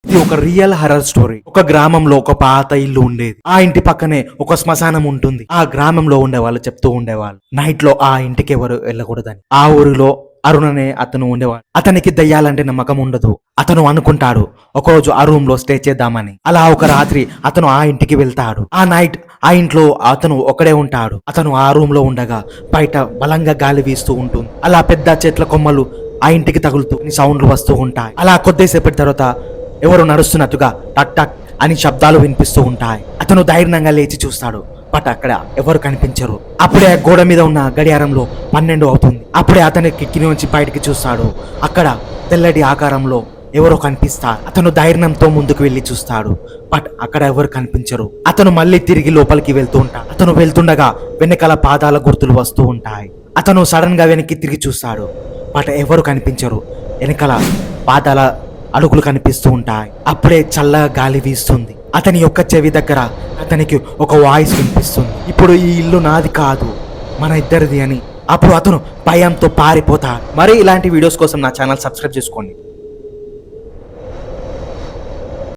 ఇది ఒక real horror story. ఒక గ్రామంలో ఒక పాత ఇల్లు ఉండేది. ఆ ఇంటి పక్కనే ఒక శ్మశానం ఉంటుంది. ఆ గ్రామంలో ఉండే వాళ్ళు చెప్తూ ఉండేవాళ్ళు నైట్ లో ఆ ఇంటికి ఎవరు వెళ్ళకూడదని. ఆ ఊరిలో అరుణ్ అనే అతను ఉండేవాడు. అతనికి దయ్యాలంటే నమ్మకం ఉండదు. అతను అనుకుంటాడు ఒకరోజు ఆ రూమ్ లో స్టే చేద్దామని. అలా ఒక రాత్రి అతను ఆ ఇంటికి వెళ్తాడు. ఆ నైట్ ఆ ఇంట్లో అతను ఒకడే ఉంటాడు. అతను ఆ రూమ్ లో ఉండగా బయట బలంగా గాలి వీస్తూ ఉంటుంది. అలా పెద్ద చెట్ల కొమ్మలు ఆ ఇంటికి తగులుతూ సౌండ్లు వస్తూ ఉంటాయి. అలా కొద్దిసేపటి తర్వాత ఎవరు నడుస్తున్నట్టుగా టక్ టక్ అని శబ్దాలు వినిపిస్తూ ఉంటాయి. అతను ధైర్యంగా లేచి చూస్తాడు. బట్ అక్కడ ఎవరు కనిపించరు. అప్పుడే గోడ మీద ఉన్న గడియారంలో 12 అవుతుంది. అప్పుడే అతని కిటికీ నుంచి బయటికి చూస్తాడు. అక్కడ తెల్లటి ఆకారంలో ఎవరో కనిపిస్తారు. అతను ధైర్యంతో ముందుకు వెళ్లి చూస్తాడు. బట్ అక్కడ ఎవరు కనిపించరు. అతను మళ్ళీ తిరిగి లోపలికి వెళ్తూ ఉంటాడు. అతను వెళ్తుండగా వెనకాల పాదాల గుర్తులు వస్తూ ఉంటాయి. అతను సడన్ గా వెనక్కి తిరిగి చూస్తాడు. బట్ ఎవరు కనిపించరు. వెనకాల పాదాల అడుగులు కనిపిస్తూ ఉంటాయి. అప్పుడే చల్లగా గాలి వీస్తుంది. అతని యొక్క చెవి దగ్గర అతనికి ఒక వాయిస్ వినిపిస్తుంది. ఇప్పుడు ఈ ఇల్లు నాది కాదు, మన ఇద్దరిది అని. అప్పుడు అతను భయంతో పారిపోతాడు. మరి ఇలాంటి వీడియోస్ కోసం నా ఛానల్ సబ్స్క్రైబ్ చేసుకోండి.